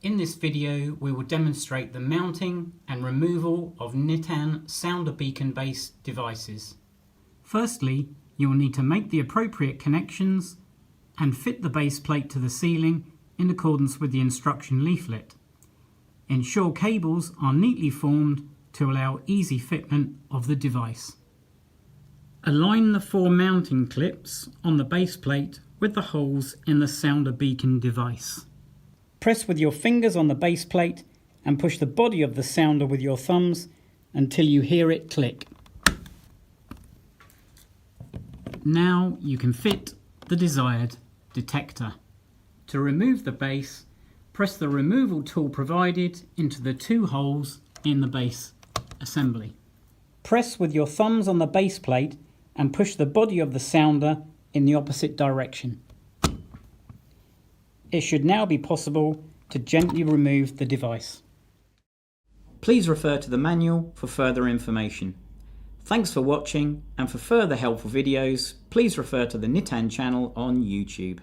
In this video we will demonstrate the mounting and removal of Nittan sounder beacon based devices. Firstly, you will need to make the appropriate connections and fit the base plate to the ceiling in accordance with the instruction leaflet. Ensure cables are neatly formed to allow easy fitment of the device. Align the 4 mounting clips on the base plate with the holes in the sounder beacon device. Press with your fingers on the base plate and push the body of the sounder with your thumbs until you hear it click. Now you can fit the desired detector. To remove the base, press the removal tool provided into the 2 holes in the base assembly. Press with your thumbs on the base plate and push the body of the sounder in the opposite direction. It should now be possible to gently remove the device. Please refer to the manual for further information. Thanks for watching, and for further helpful videos, please refer to the Nittan channel on YouTube.